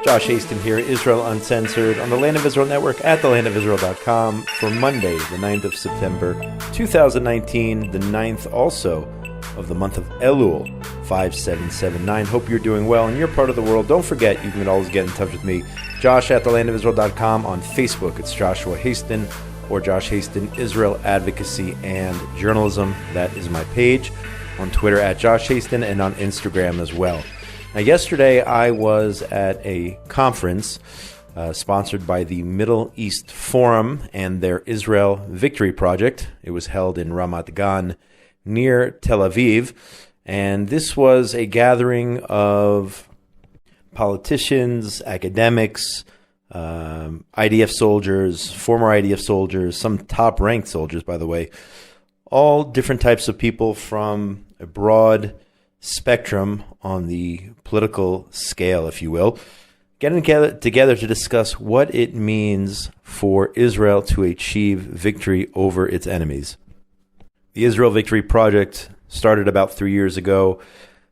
Josh Hasten here, Israel Uncensored, on the Land of Israel Network at thelandofisrael.com for Monday, the 9th of September, 2019, the 9th also of the month of Elul, 5779. Hope you're doing well in your part of the world. Don't forget, you can always get in touch with me, Josh at thelandofisrael.com. On Facebook, it's Joshua Hasten, or Josh Hasten, Israel Advocacy and Journalism. That is my page. On Twitter, at Josh Hasten, and on Instagram as well. Now, yesterday I was at a conference sponsored by the Middle East Forum and their Israel Victory Project. It was held in Ramat Gan near Tel Aviv, and this was a gathering of politicians, academics, IDF soldiers, former IDF soldiers, some top-ranked soldiers, by the way, all different types of people from a broad spectrum on the political scale, if you will, getting together to discuss what it means for Israel to achieve victory over its enemies. The Israel Victory Project started about 3 years ago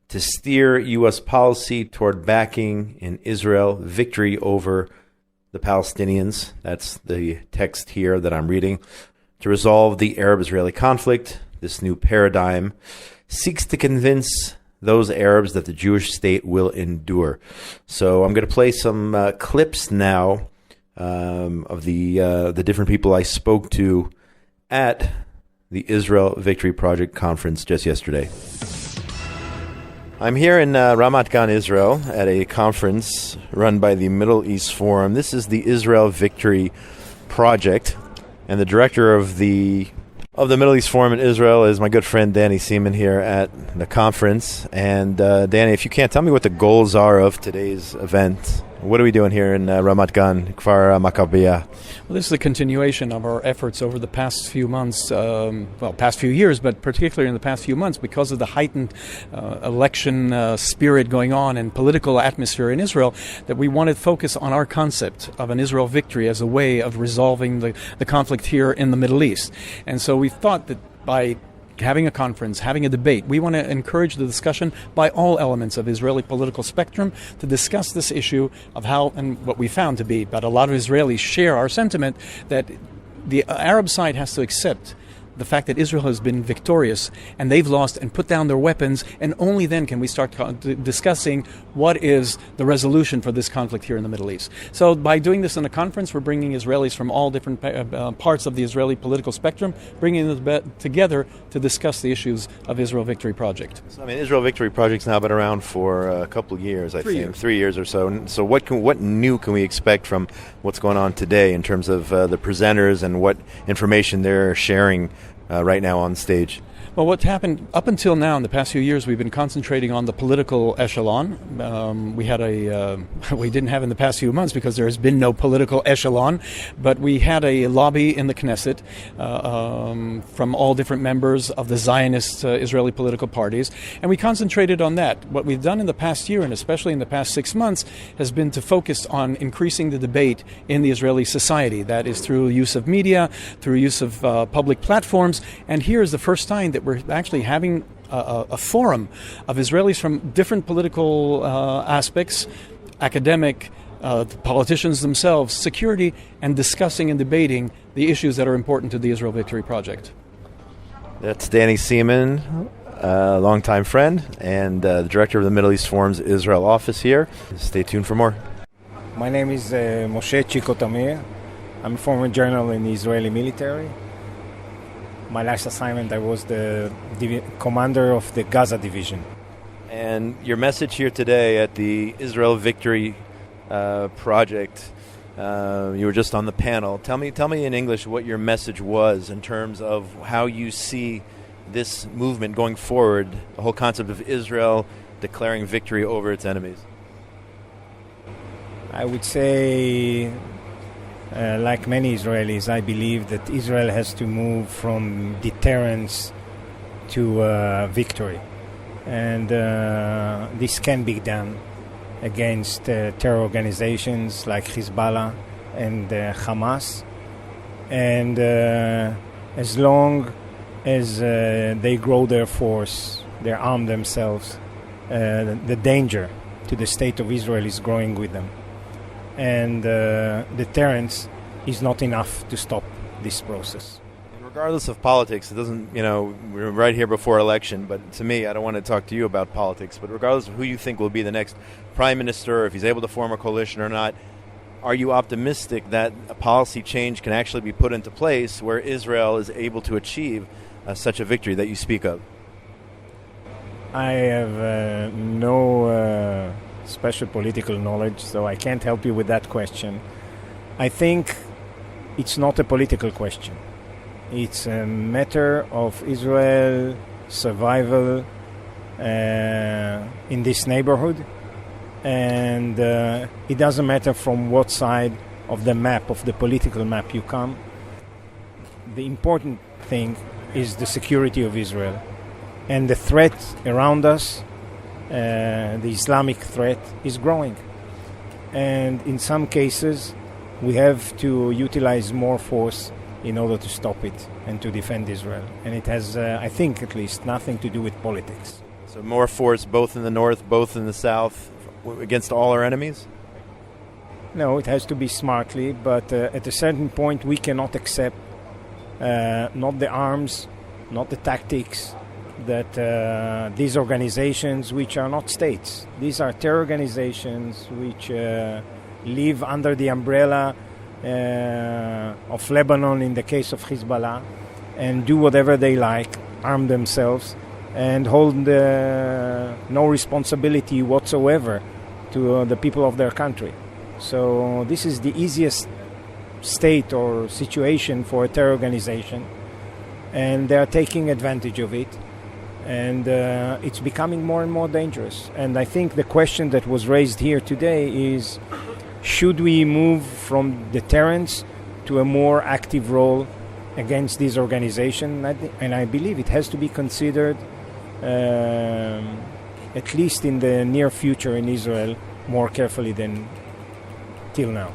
to steer U.S. policy toward backing in Israel victory over the Palestinians. That's the text here that I'm reading. To resolve the Arab-Israeli conflict, this new paradigm seeks to convince those Arabs that the Jewish state will endure. So I'm going to play some clips now of the different people I spoke to at the Israel Victory Project conference just yesterday. I'm here in Ramat Gan, Israel, at a conference run by the Middle East Forum. This is the Israel Victory Project, and the director of the Middle East Forum in Israel is my good friend Danny Seaman here at the conference. And Danny, if you can't tell me what the goals are of today's event. What are we doing here in Ramat Gan, Kfar Maccabiah? Well, this is a continuation of our efforts over the past few months, past few years, but particularly in the past few months, because of the heightened election spirit going on and political atmosphere in Israel, that we wanted to focus on our concept of an Israel victory as a way of resolving the conflict here in the Middle East. And so we thought that by having a conference, having a debate, we want to encourage the discussion by all elements of the Israeli political spectrum to discuss this issue of how, and what we found to be, but a lot of Israelis share our sentiment, that the Arab side has to accept the fact that Israel has been victorious and they've lost and put down their weapons, and only then can we start discussing what is the resolution for this conflict here in the Middle East. So by doing this in a conference, we're bringing Israelis from all different parts of the Israeli political spectrum, bringing them together to discuss the issues of Israel Victory Project. So, Israel Victory Project's now been around for a couple of years, I think. 3 years or so. So what new can we expect from what's going on today in terms of the presenters and what information they're sharing right now on stage? Well, what's happened up until now in the past few years, we've been concentrating on the political echelon. We didn't have in the past few months because there has been no political echelon, but we had a lobby in the Knesset from all different members of the Zionist Israeli political parties, and we concentrated on that. What we've done in the past year, and especially in the past 6 months, has been to focus on increasing the debate in the Israeli society. That is through use of media, through use of public platforms, and here is the first time that we're actually having a forum of Israelis from different political aspects, academic, politicians themselves, security, and discussing and debating the issues that are important to the Israel Victory Project. That's Danny Seaman, a longtime friend, and the director of the Middle East Forum's Israel office here. Stay tuned for more. My name is Michiko Tamia. I'm a former general in the Israeli military. My last assignment, I was the commander of the Gaza division. And your message here today at the Israel Victory Project, you were just on the panel. Tell me in English what your message was in terms of how you see this movement going forward, the whole concept of Israel declaring victory over its enemies. I would say, like many Israelis, I believe that Israel has to move from deterrence to victory. And this can be done against terror organizations like Hezbollah and Hamas. And as long as they grow their force, they arm themselves, the danger to the state of Israel is growing with them. and deterrence is not enough to stop this process. Regardless of politics, it doesn't, we're right here before election, but to me, I don't want to talk to you about politics, but regardless of who you think will be the next prime minister, or if he's able to form a coalition or not, are you optimistic that a policy change can actually be put into place where Israel is able to achieve such a victory that you speak of? I have no special political knowledge, so I can't help you with that question. I think it's not a political question. It's a matter of Israel survival in this neighborhood, and it doesn't matter from what side of the map, of the political map you come. The important thing is the security of Israel, and the threat around us, the Islamic threat, is growing. And in some cases, we have to utilize more force in order to stop it and to defend Israel. And it has, I think at least, nothing to do with politics. So more force both in the north, both in the south, against all our enemies? No, it has to be smartly, but at a certain point we cannot accept not the arms, not the tactics that these organizations, which are not states, these are terror organizations which live under the umbrella of Lebanon in the case of Hezbollah, and do whatever they like, arm themselves, and hold no responsibility whatsoever to the people of their country. So this is the easiest state or situation for a terror organization, and they are taking advantage of it, and it's becoming more and more dangerous. And I think the question that was raised here today is, should we move from deterrence to a more active role against this organization? And I believe it has to be considered, at least in the near future in Israel, more carefully than till now.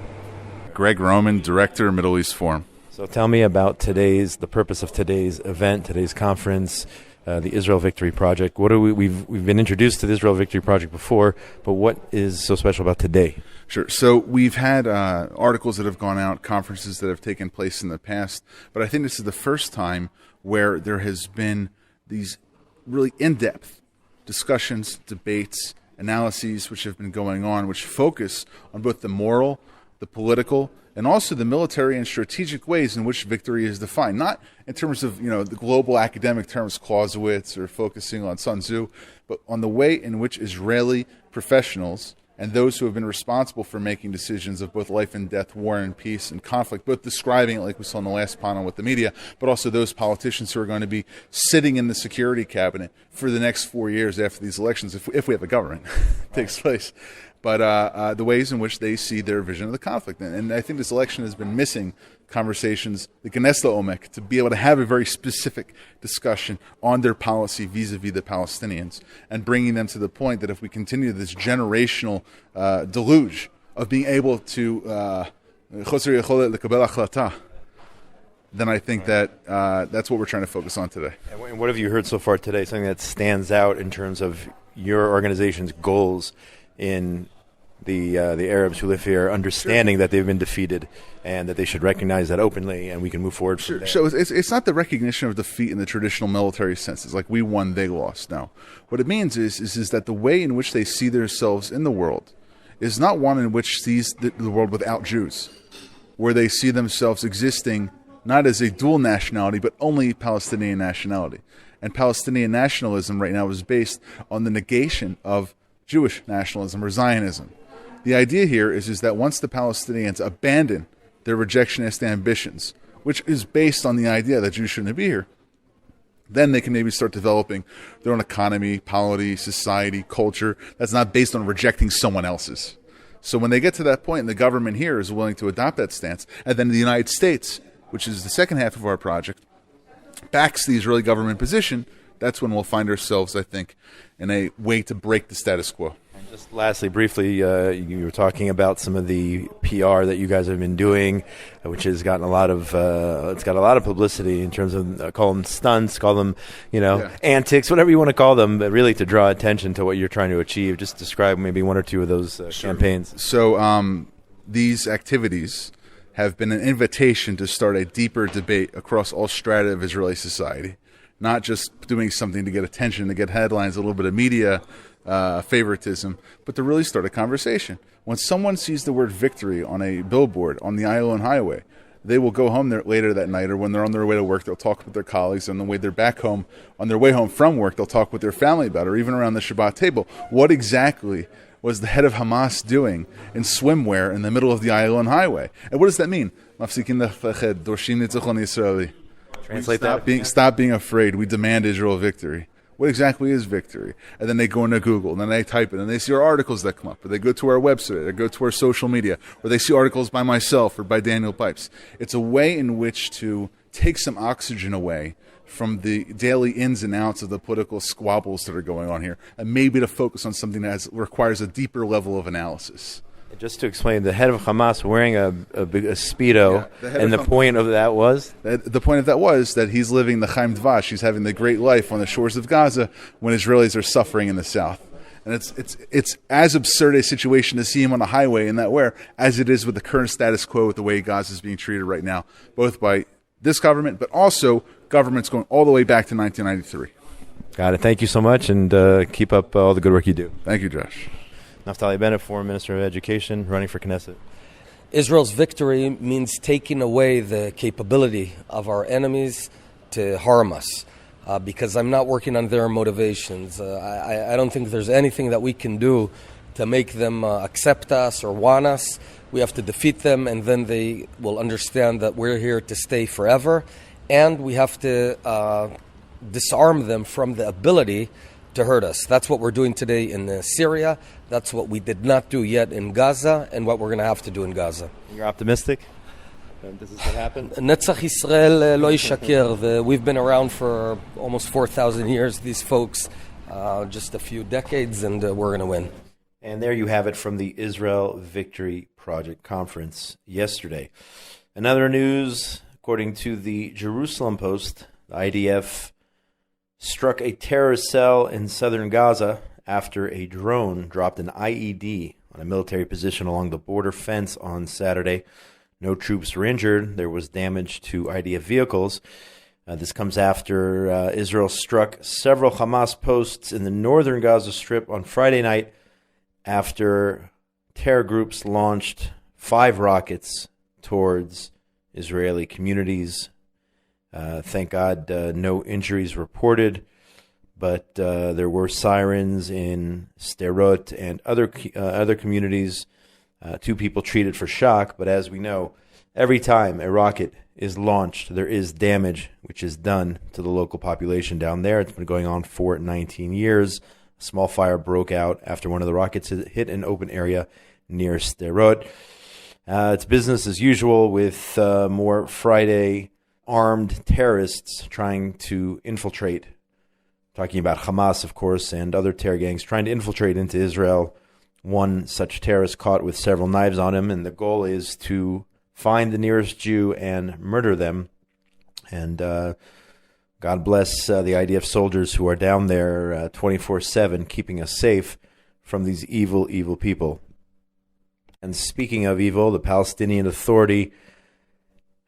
Greg Roman, Director, Middle East Forum. So tell me about the purpose of today's event, today's conference, the Israel Victory Project. What are we've been introduced to the Israel Victory Project before, but what is so special about today? Sure. So we've had articles that have gone out, conferences that have taken place in the past, but I think this is the first time where there has been these really in-depth discussions, debates, analyses which have been going on, which focus on both the moral, the political, and also the military and strategic ways in which victory is defined. Not in terms of the global academic terms, Clausewitz, or focusing on Sun Tzu, but on the way in which Israeli professionals and those who have been responsible for making decisions of both life and death, war and peace, and conflict, both describing it like we saw in the last panel with the media, but also those politicians who are going to be sitting in the security cabinet for the next 4 years after these elections, if we have a government takes place. But the ways in which they see their vision of the conflict. And I think this election has been missing conversations, the Knesset Omek, to be able to have a very specific discussion on their policy vis-a-vis the Palestinians, and bringing them to the point that if we continue this generational deluge of being able to then I think that that's what we're trying to focus on today. And what have you heard so far today, something that stands out in terms of your organization's goals in the Arabs who live here, understanding that they've been defeated and that they should recognize that openly, and we can move forward from there? So it's not the recognition of defeat in the traditional military sense. It's like we won, they lost. No. What it means is that the way in which they see themselves in the world is not one in which sees the world without Jews, where they see themselves existing not as a dual nationality, but only Palestinian nationality. And Palestinian nationalism right now is based on the negation of Jewish nationalism or Zionism. The idea here is that once the Palestinians abandon their rejectionist ambitions, which is based on the idea that Jews shouldn't be here, then they can maybe start developing their own economy, polity, society, culture that's not based on rejecting someone else's. So when they get to that point and the government here is willing to adopt that stance, and then the United States, which is the second half of our project, backs the Israeli government position, that's when we'll find ourselves, I think, in a way to break the status quo. And just lastly, briefly, you were talking about some of the PR that you guys have been doing, which has gotten a lot of it's got a lot of publicity in terms of call them stunts, call them antics, whatever you want to call them, but really to draw attention to what you're trying to achieve. Just describe maybe one or two of those campaigns. So these activities have been an invitation to start a deeper debate across all strata of Israeli society, not just doing something to get attention, to get headlines, a little bit of media favoritism, but to really start a conversation. When someone sees the word victory on a billboard on the Ayalon Highway, they will go home there later that night, or when they're on their way to work, they'll talk with their colleagues. On the way they're back home, on their way home from work, they'll talk with their family about it, or even around the Shabbat table. What exactly was the head of Hamas doing in swimwear in the middle of the Ayalon Highway? And what does that mean? Translate that. Stop being afraid. We demand Israel victory. What exactly is victory? And then they go into Google, and then they type it, and they see our articles that come up, or they go to our website, or go to our social media, or they see articles by myself or by Daniel Pipes. It's a way in which to take some oxygen away from the daily ins and outs of the political squabbles that are going on here, and maybe to focus on something that requires a deeper level of analysis. Just to explain, the head of Hamas wearing a Speedo, and the point of that was? The point of that was that he's living the Chaim Dvash. He's having the great life on the shores of Gaza when Israelis are suffering in the south. And it's as absurd a situation to see him on a highway in that wear as it is with the current status quo with the way Gaza is being treated right now, both by this government, but also governments going all the way back to 1993. Got it. Thank you so much, and keep up all the good work you do. Thank you, Josh. Naftali Bennett, former Minister of Education, running for Knesset. Israel's victory means taking away the capability of our enemies to harm us, because I'm not working on their motivations. I don't think there's anything that we can do to make them accept us or want us. We have to defeat them, and then they will understand that we're here to stay forever. And we have to disarm them from the ability to hurt us. That's what we're doing today in Syria. That's what we did not do yet in Gaza, and what we're going to have to do in Gaza. You're optimistic? This is what happened? Netzach Yisrael lo yishaker. We've been around for almost 4,000 years, these folks, just a few decades, and we're going to win. And there you have it from the Israel Victory Project Conference yesterday. In other news, according to the Jerusalem Post, the IDF struck a terrorist cell in southern Gaza after a drone dropped an IED on a military position along the border fence on Saturday. No troops were injured. There was damage to IDF vehicles. This comes after Israel struck several Hamas posts in the northern Gaza Strip on Friday night after terror groups launched 5 rockets towards Israeli communities. Thank God no injuries reported, but there were sirens in Sderot and other communities. 2 people treated for shock, but as we know, every time a rocket is launched, there is damage which is done to the local population down there. It's been going on for 19 years. A small fire broke out after one of the rockets hit an open area near Sderot. It's business as usual with more Friday armed terrorists trying to infiltrate. Talking about Hamas, of course, and other terror gangs trying to infiltrate into Israel. One such terrorist caught with several knives on him, and the goal is to find the nearest Jew and murder them. And God bless the IDF soldiers who are down there 24/7, keeping us safe from these evil, evil people. And speaking of evil, the Palestinian Authority,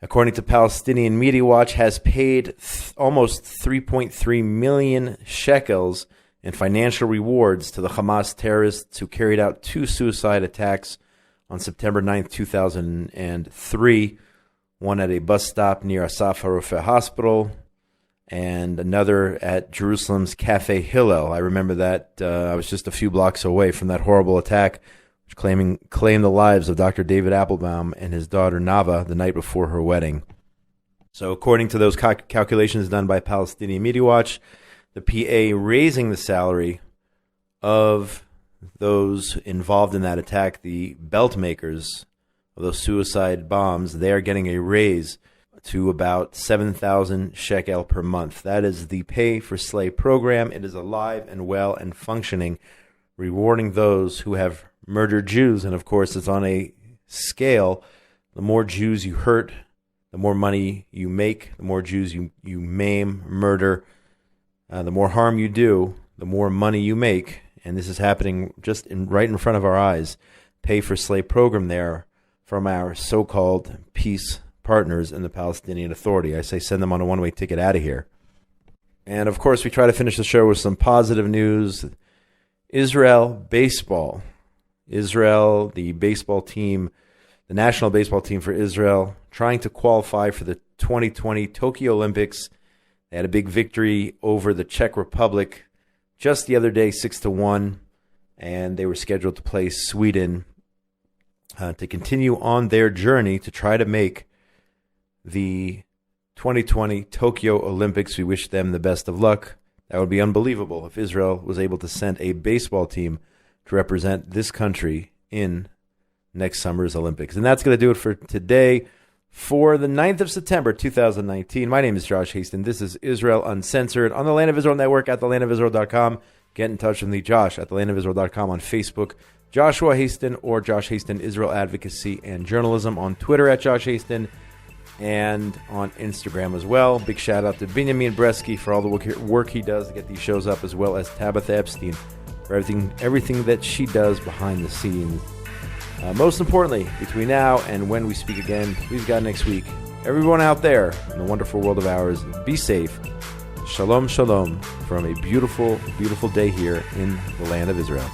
according to Palestinian Media Watch, has paid almost 3.3 million shekels in financial rewards to the Hamas terrorists who carried out 2 suicide attacks on September 9th, 2003, one at a bus stop near Asaf HaRofeh Hospital, and another at Jerusalem's Cafe Hillel. I remember that. I was just a few blocks away from that horrible attack, which claimed the lives of Dr. David Applebaum and his daughter Nava the night before her wedding. So according to those calculations done by Palestinian Media Watch, the PA raising the salary of those involved in that attack, the belt makers of those suicide bombs, they are getting a raise to about 7,000 shekel per month. That is the Pay for Slay program. It is alive and well and functioning, rewarding those who have murdered Jews. And of course, it's on a scale. The more Jews you hurt, the more money you make. The more Jews you maim, murder, the more harm you do, the more money you make. And this is happening just right in front of our eyes. Pay for Slay program there from our so-called peace partners in the Palestinian Authority. I say send them on a one-way ticket out of here. And, of course, we try to finish the show with some positive news. Israel baseball. Israel, the baseball team, the national baseball team for Israel, trying to qualify for the 2020 Tokyo Olympics. They had a big victory over the Czech Republic just the other day, 6-1, and they were scheduled to play Sweden to continue on their journey to try to make the 2020 Tokyo Olympics. We wish them the best of luck. That would be unbelievable if Israel was able to send a baseball team to represent this country in next summer's Olympics. And that's going to do it for today. For the 9th of September, 2019, my name is Josh Hasten. This is Israel Uncensored on the Land of Israel Network at thelandofisrael.com. Get in touch with me, Josh, at thelandofisrael.com on Facebook, Joshua Hasten, or Josh Hasten Israel Advocacy and Journalism on Twitter at Josh Hasten, and on Instagram as well. Big shout out to Benjamin Bresky for all the work he does to get these shows up, as well as Tabitha Epstein for everything that she does behind the scenes. Most importantly, between now and when we speak again, please God, next week, everyone out there in the wonderful world of ours, be safe. Shalom, shalom, from a beautiful, beautiful day here in the land of Israel.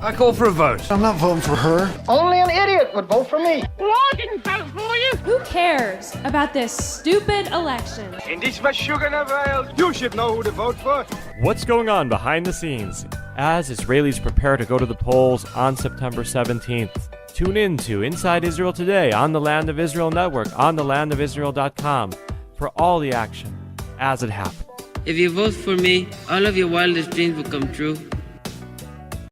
I call for a vote. I'm not voting for her. Only an idiot would vote for me. Well, I didn't vote for you. Who cares about this stupid election? In this Meshuggah world, you should know who to vote for. What's going on behind the scenes as Israelis prepare to go to the polls on September 17th? Tune in to Inside Israel Today on the Land of Israel Network on thelandofisrael.com for all the action as it happens. If you vote for me, all of your wildest dreams will come true.